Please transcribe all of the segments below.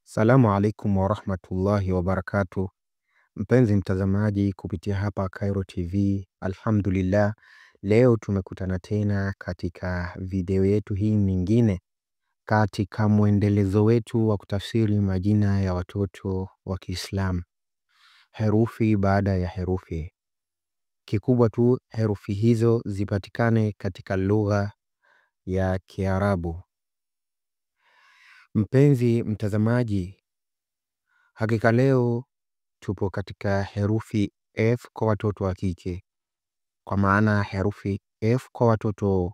Salamu alaikum wa rahmatullahi wa barakatuh. Mpenzi mtazamaji kupitia hapa Khairo TV. Alhamdulillah, leo tumekutana tena katika video yetu hii nyingine katika mwendelezo wetu wa kutafsiri majina ya watoto wa Kiislamu, herufi baada ya herufi. Kikubwa tu herufi hizo zipatikane katika lugha ya Kiarabu. Mpenzi mtazamaji, hakika leo tupo katika herufi F kwa watoto wa kike, kwa maana herufi F kwa watoto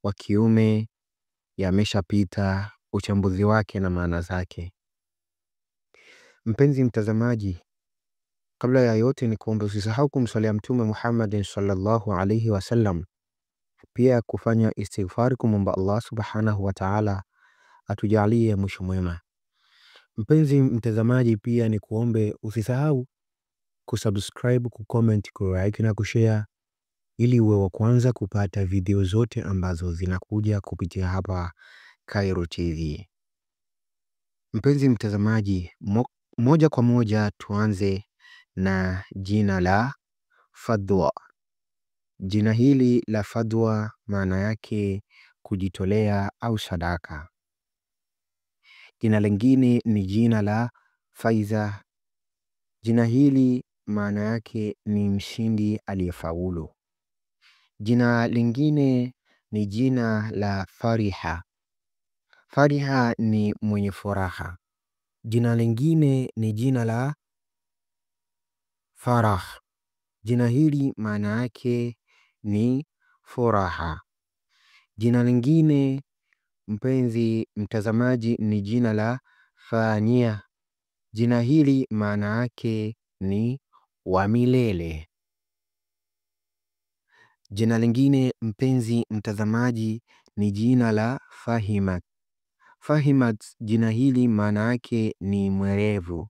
wa kiume yameshapita uchambuzi wake na maana zake. Mpenzi mtazamaji, kabla ya yote ni kuombe usisahau kumswalia Mtume Muhammad sallallahu alaihi wasallam, pia kufanya istighfar kumwomba Allah subhanahu wa ta'ala atujalie mwisho mwema. Mpenzi mtazamaji, pia ni kuombe usisahau kusubscribe, kucomment, kulike na kushare ili uwe wa kwanza kupata video zote ambazo zinakuja kupitia hapa Khairo TV. Mpenzi mtazamaji, moja kwa moja tuanze na jina la Fadwa. Jina hili la Fadwa maana yake kujitolea au sadaka. Jina lingine ni jina la Faiza. Jina hili maana yake ni mshindi aliyefaulu. Jina lingine ni jina la Fariha. Fariha ni mwenye furaha. Jina lingine ni jina la Farah. Jina hili maana yake ni furaha. Jina lingine, mpenzi mtazamaji, ni jina la Fania. Jina hili maana yake ni wa milele. Jina lingine, mpenzi mtazamaji, ni jina la Fahimat. Fahimat, jina hili maana yake ni mwerevu.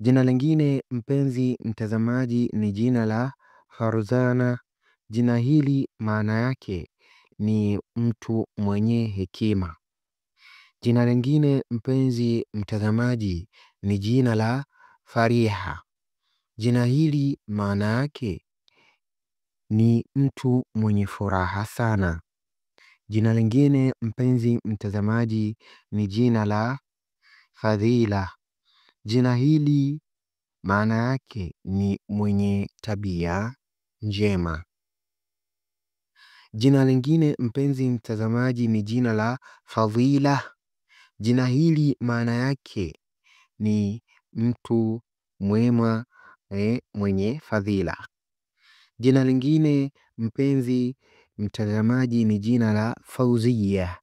Jina lingine, mpenzi mtazamaji, ni jina la Farzana. Jina hili maana yake ni mtu mwenye hekima. Jina lingine, mpenzi mtazamaji, ni jina la Fariha. Jina hili maana yake ni mtu mwenye furaha sana. Jina lingine, mpenzi mtazamaji, ni jina la Fadhila. Jina hili maana yake ni mwenye tabia njema. Jina lingine, mpenzi mtazamaji, ni jina la Fadhila. Jina hili maana yake ni mtu mwema, mwenye fadhila. Jina lingine, mpenzi mtazamaji, ni jina la Fauzia.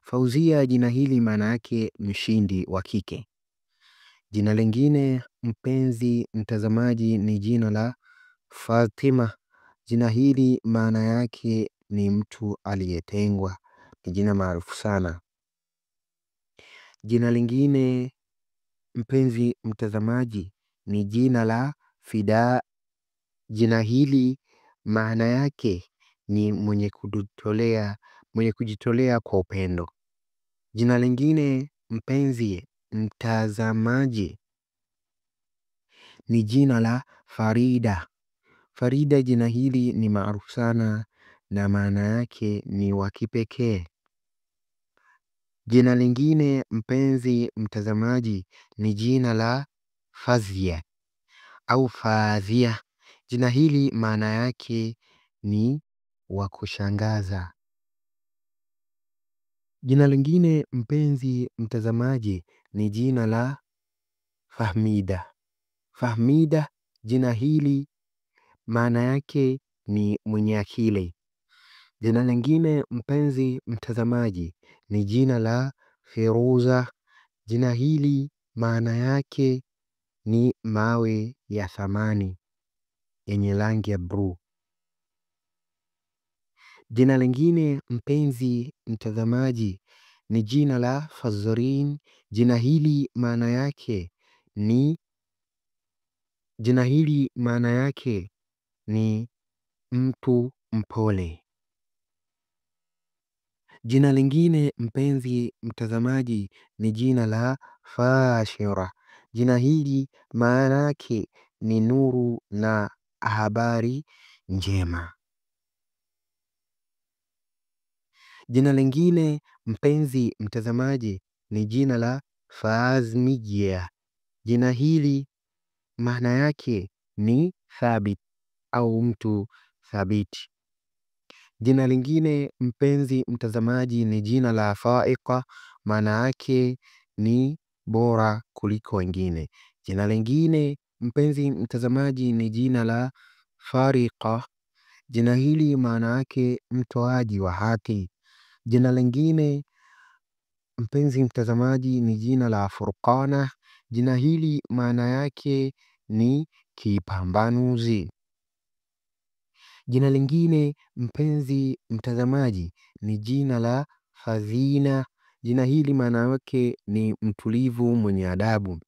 Fauzia, jina hili maana yake mshindi wa kike. Jina lingine, mpenzi mtazamaji, ni jina la Fatima. Jina hili maana yake ni mtu aliyetengwa. Ni jina maarufu sana. Jina lingine, mpenzi mtazamaji, ni jina la Fida. Jina hili maana yake ni mwenye kujitolea kwa upendo. Jina lingine, mpenzi mtazamaji, ni jina la Farida. Farida, jina hili ni maarufu sana na maana yake ni wa kipekee. Jina lingine, mpenzi mtazamaji, ni jina la Fazia au Fadhia. Jina hili maana yake ni wa kushangaza. Jina lingine, mpenzi mtazamaji, ni jina la Fahmida. Fahmida, jina hili maana yake ni mwenye akili. Jina lingine, mpenzi mtazamaji, ni jina la Feruza. Jina hili maana yake ni mawe ya thamani yenye rangi ya bluu. Jina lingine, mpenzi mtazamaji, ni jina la Fazrin. Jina hili maana yake ni mtu mpole. Jina lingine, mpenzi mtazamaji, ni jina la fashira. Jina hili maana yake ni nuru na habari njema. Jina lingine mpenzi mtazamaji ni jina la Fazmijia. Jina hili maana yake ni thabit au mtu thabiti. Jina lingine mpenzi mtazamaji ni jina la Faiqa, maana yake ni bora kuliko wengine. Jina lingine mpenzi mtazamaji ni jina la Fariqa. Jina hili maana yake mtoaji wa haki. Jina lingine mpenzi mtazamaji ni jina la Furqana. Jina hili maana yake ni kipambanuzi. Jina lingine mpenzi mtazamaji ni jina la Fadhina. Jina hili maana yake ni mtulivu mwenye adabu.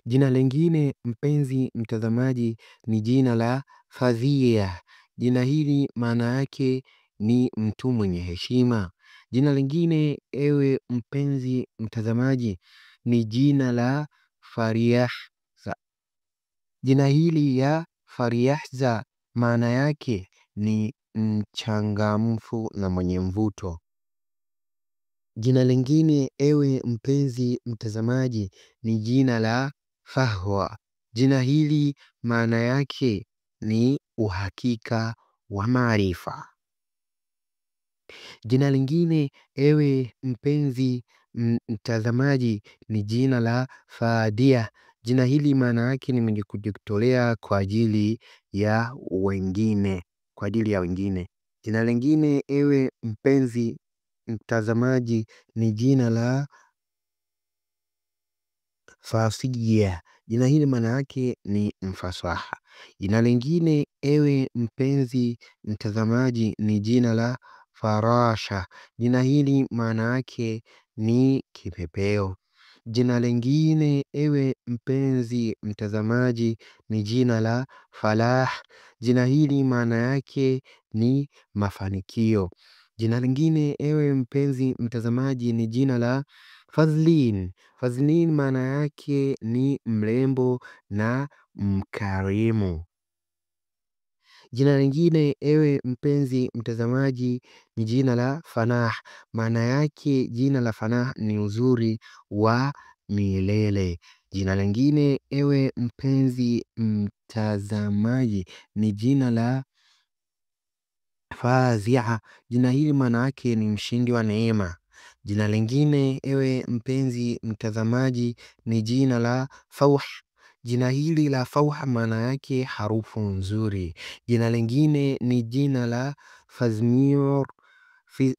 Jina lingine mpenzi mtazamaji ni jina la Fadhia. Jina hili maana yake ni mtu mwenye heshima. Jina lingine ewe mpenzi mtazamaji ni jina la Fariyahza. Jina hili ya Fariyahza maana yake ni mchangamfu na mwenye mvuto. Jina lingine ewe mpenzi mtazamaji ni jina la Fahwa. Jina hili maana yake ni uhakika wa maarifa. Jina lingine ewe mpenzi mtazamaji ni jina la Fadia. Jina hili maana yake ni mwenye kujitolea kwa ajili ya wengine, kwa ajili ya wengine. Jina lingine ewe mpenzi mtazamaji ni jina la Fasiya. Jina hili maana yake ni mfasaha. Jina lingine ewe mpenzi mtazamaji ni jina la Farasha. Jina hili maana yake ni kipepeo. Jina lingine ewe mpenzi mtazamaji ni jina la Falah. Jina hili maana yake ni mafanikio. Jina lingine ewe mpenzi mtazamaji ni jina la Fazlin. Fazlin maana yake ni mrembo na mkarimu. Jina lingine ewe mpenzi mtazamaji ni jina la Fanah. Maana yake jina la Fanah ni uzuri wa milele. Jina lingine ewe mpenzi mtazamaji ni jina la Fazia. Jina hili maana yake ni mshindi wa neema. Jina lingine ewe mpenzi mtazamaji ni jina la Fauh. Jina hili la Fauh maana yake harufu nzuri. Jina lingine ni jina la Fazmir.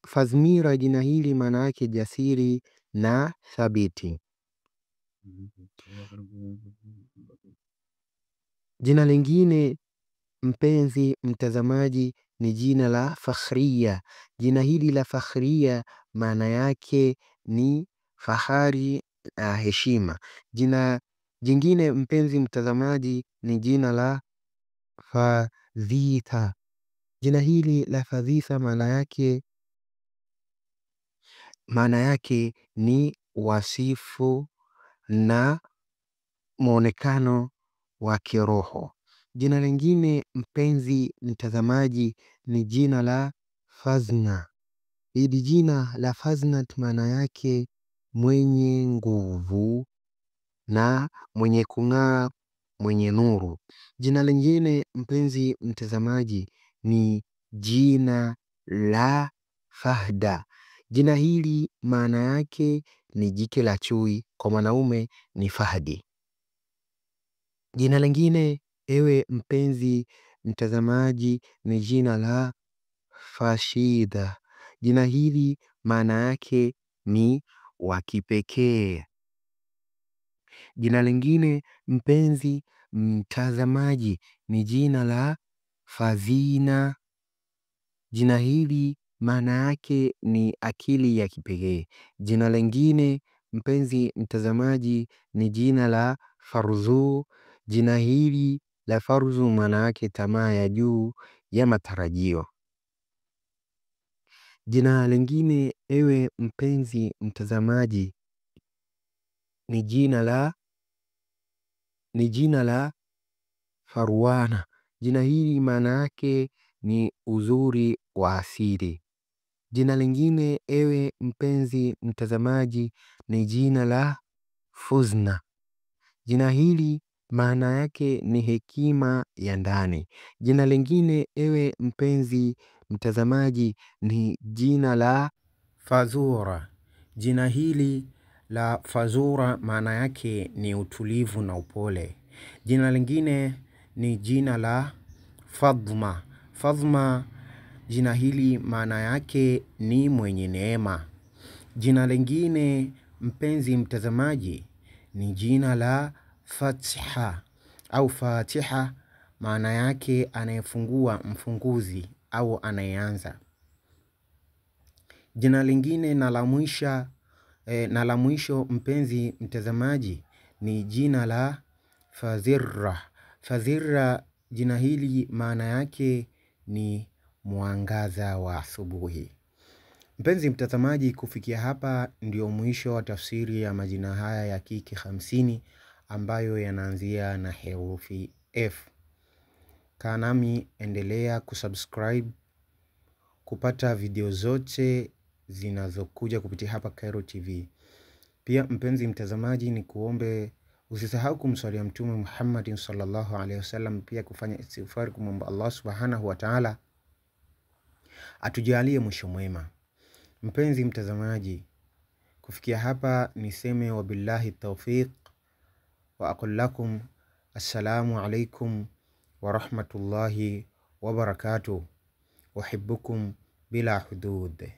Fazmira jina hili maana yake jasiri na thabiti. Jina lingine mpenzi mtazamaji ni jina la Fakhriya. Jina hili la Fakhriya maana yake ni fahari na heshima. Jina jingine mpenzi mtazamaji ni jina la Fadhitha. Jina hili la Fadhitha maana yake ni wasifu na mwonekano wa kiroho. Jina lingine mpenzi mtazamaji ni jina la Fazna. Hili jina la Fazna maana yake mwenye nguvu na mwenye kung'aa, mwenye nuru. Jina lingine mpenzi mtazamaji ni jina la Fahda. Jina hili maana yake ni jike la chui, kwa mwanaume ni Fahdi. Jina lingine ewe mpenzi mtazamaji ni jina la Fashida. Jina hili maana yake ni wa kipekee. Jina lingine mpenzi mtazamaji ni jina la Fazina. Jina hili maana yake ni akili ya kipekee. Jina lingine mpenzi mtazamaji ni jina la Farzu. Jina hili la Farzu maana yake tamaa ya juu ya matarajio. Jina lingine ewe mpenzi mtazamaji ni jina la Farwana. Jina hili maana yake ni uzuri wa asili. Jina lingine, ewe mpenzi mtazamaji, ni jina la Fuzna. Jina hili maana yake ni hekima ya ndani. Jina lingine, ewe mpenzi mtazamaji, ni jina la Fazura. Jina hili la Fazura maana yake ni utulivu na upole. Jina lingine ni jina la Fadhma. Fadhma, jina hili maana yake ni mwenye neema. Jina lingine, mpenzi mtazamaji, ni jina la Fatiha au Fatiha, maana yake anayefungua, mfunguzi au anayeanza. Jina lingine na la mwisho mpenzi mtazamaji, ni jina la Fazira. Fazira, jina hili maana yake ni mwangaza wa asubuhi. Mpenzi mtazamaji, kufikia hapa ndio mwisho wa tafsiri ya majina haya ya kike 50 ambayo yanaanzia na herufi F. Kaa nami, endelea kusubscribe kupata video zote zinazokuja kupitia hapa Khairo TV. Pia mpenzi mtazamaji, ni kuombe usisahau kumswalia Mtume Muhammad sallallahu alaihi wasallam, pia kufanya istighfar kumwomba Allah subhanahu wa ta'ala atujalie mwisho mwema. Mpenzi mtazamaji, kufikia hapa niseme wabillahi tawfiq wa aqul lakum assalamu alaikum wa rahmatullahi wa barakatuh. Uhibbukum bila hudud.